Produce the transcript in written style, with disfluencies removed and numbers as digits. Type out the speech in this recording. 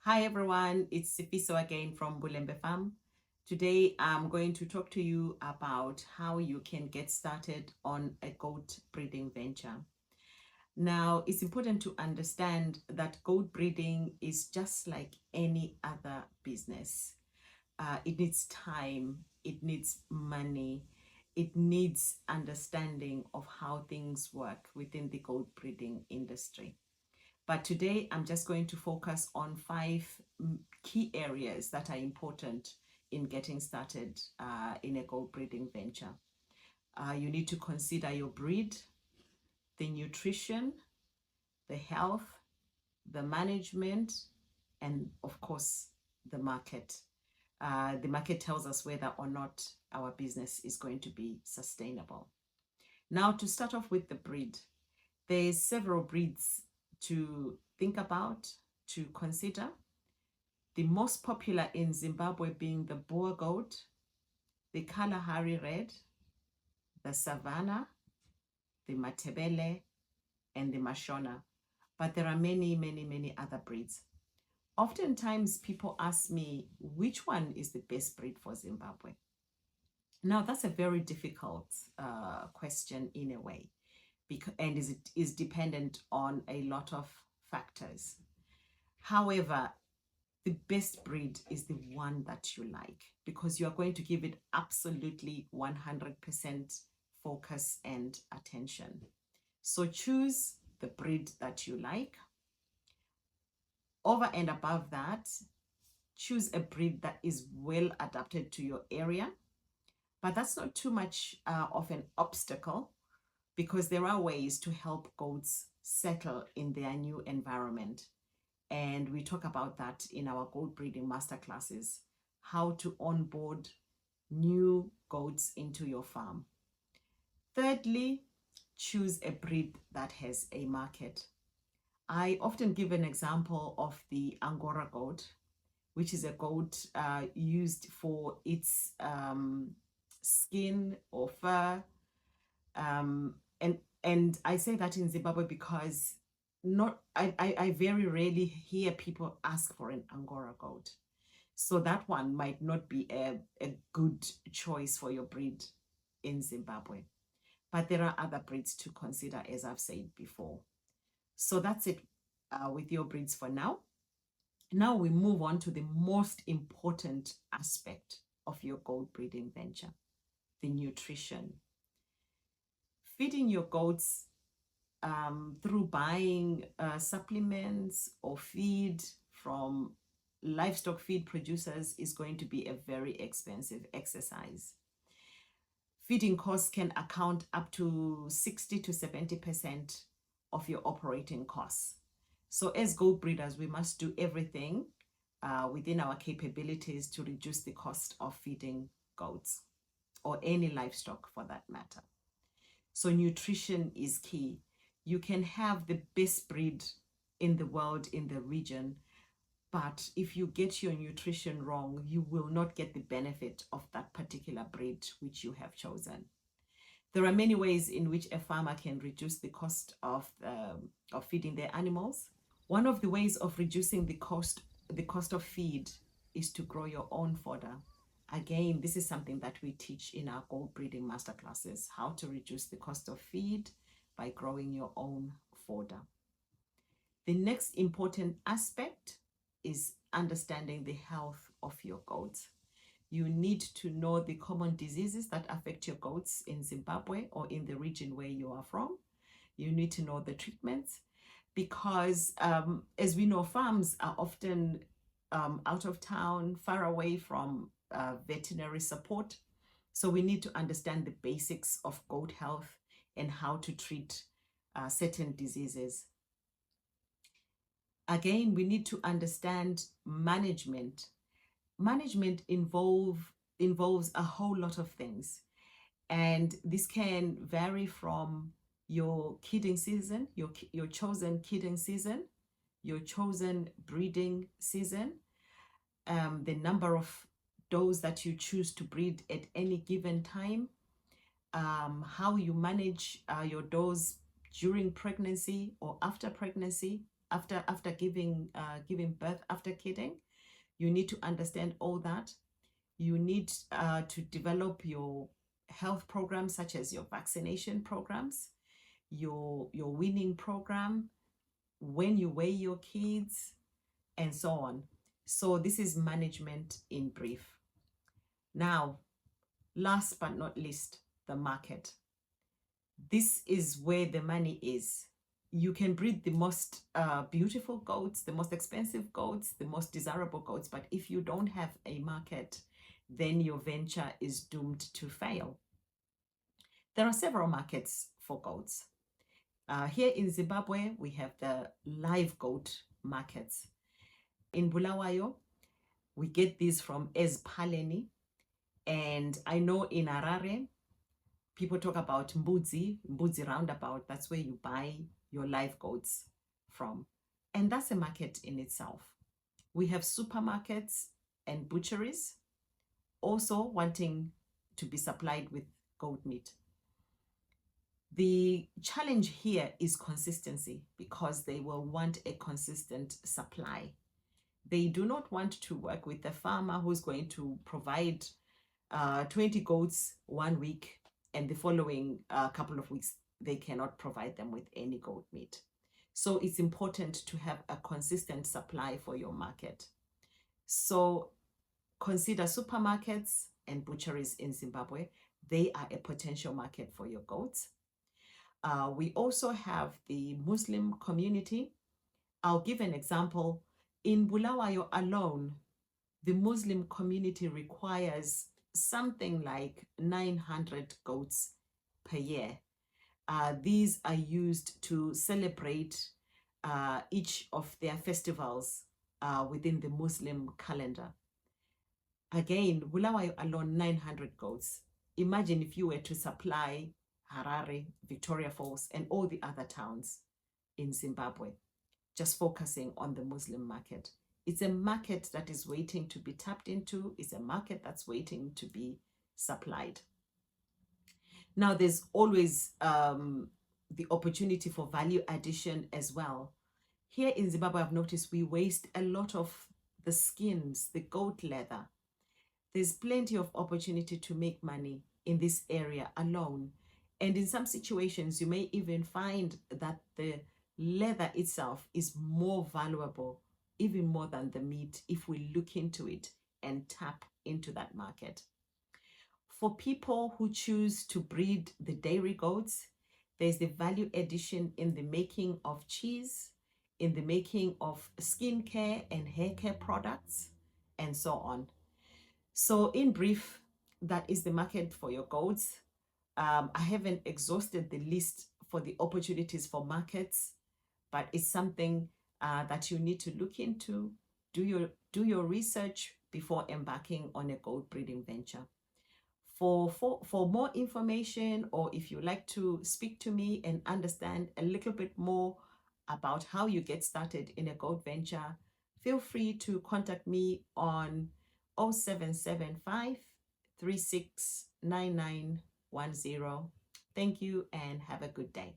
Hi everyone, it's Sifiso again from Bulembe Farm. Today I'm going to talk to you about how you can get started on a goat breeding venture. Now, it's important to understand that goat breeding is just like any other business. It needs time, it needs money, it needs understanding of how things work within the goat breeding industry. But today I'm just going to focus on five key areas that are important in getting started in a goat breeding venture. You need to consider your breed, the nutrition, the health, the management, and of course, the market. The market tells us whether or not our business is going to be sustainable. Now, to start off with the breed, there's several breeds to think about, to consider. The most popular in Zimbabwe being the Boer goat, the Kalahari red, the Savannah, the Matebele, and the Mashona. But there are many, many, many other breeds. Oftentimes people ask me, which one is the best breed for Zimbabwe? Now, that's a very difficult question in a way, and is dependent on a lot of factors. However, the best breed is the one that you like because you are going to give it absolutely 100% focus and attention. So choose the breed that you like. Over and above that, choose a breed that is well adapted to your area. But that's not too much of an obstacle because there are ways to help goats settle in their new environment. And we talk about that in our goat breeding masterclasses, how to onboard new goats into your farm. Thirdly, choose a breed that has a market. I often give an example of the Angora goat, which is a goat used for its skin or fur. And I say that in Zimbabwe because I very rarely hear people ask for an Angora goat. So that one might not be a good choice for your breed in Zimbabwe. But there are other breeds to consider, as I've said before. So that's it with your breeds for now. Now we move on to the most important aspect of your goat breeding venture, the nutrition. Feeding your goats through buying supplements or feed from livestock feed producers is going to be a very expensive exercise. Feeding costs can account up to 60 to 70% of your operating costs. So as goat breeders, we must do everything within our capabilities to reduce the cost of feeding goats or any livestock for that matter. So nutrition is key. You can have the best breed in the world, in the region, but if you get your nutrition wrong, you will not get the benefit of that particular breed which you have chosen. There are many ways in which a farmer can reduce the cost of feeding their animals. One of the ways of reducing the cost of feed is to grow your own fodder. Again, this is something that we teach in our goat breeding masterclasses, how to reduce the cost of feed by growing your own fodder. The next important aspect is understanding the health of your goats. You need to know the common diseases that affect your goats in Zimbabwe or in the region where you are from. You need to know the treatments because as we know, farms are often out of town, far away from veterinary support. So we need to understand the basics of goat health and how to treat certain diseases. Again, we need to understand management. Management involves a whole lot of things. And this can vary from your kidding season, your chosen kidding season, your chosen breeding season, the number of does that you choose to breed at any given time, how you manage your does during pregnancy or after pregnancy, after giving birth, after kidding. You need to understand all that. You need to develop your health programs, such as your vaccination programs, your weaning program, when you weigh your kids, and so on. So this is management in brief. Now, last but not least, the market. This is where the money is. You can breed the most beautiful goats, the most expensive goats, the most desirable goats, but if you don't have a market, then your venture is doomed to fail. There are several markets for goats. Here in Zimbabwe, we have the live goat markets. In Bulawayo, we get these from Eziphaleni. And I know in Harare, people talk about Mbudzi roundabout. That's where you buy your live goats from. And that's a market in itself. We have supermarkets and butcheries also wanting to be supplied with goat meat. The challenge here is consistency, because they will want a consistent supply. They do not want to work with a farmer who's going to provide 20 goats 1 week, and the following couple of weeks, they cannot provide them with any goat meat. So it's important to have a consistent supply for your market. So consider supermarkets and butcheries in Zimbabwe. They are a potential market for your goats. We also have the Muslim community. I'll give an example. In Bulawayo alone, the Muslim community requires something like 900 goats per year. These are used to celebrate each of their festivals within the Muslim calendar. Again, Bulawayo alone, 900 goats. Imagine if you were to supply Harare, Victoria Falls, and all the other towns in Zimbabwe, just focusing on the Muslim market. It's a market that is waiting to be tapped into. It's a market that's waiting to be supplied. Now, there's always the opportunity for value addition as well. Here in Zimbabwe, I've noticed we waste a lot of the skins, the goat leather. There's plenty of opportunity to make money in this area alone. And in some situations, you may even find that the leather itself is more valuable, even more than the meat, if we look into it and tap into that market. For people who choose to breed the dairy goats, there's the value addition in the making of cheese, in the making of skincare and hair care products, and so on. So in brief, that is the market for your goats. I haven't exhausted the list for the opportunities for markets, but it's something that you need to look into. Do your research before embarking on a goat breeding venture. For more information, or if you like to speak to me and understand a little bit more about how you get started in a goat venture, feel free to contact me on 0775 369910. Thank you and have a good day.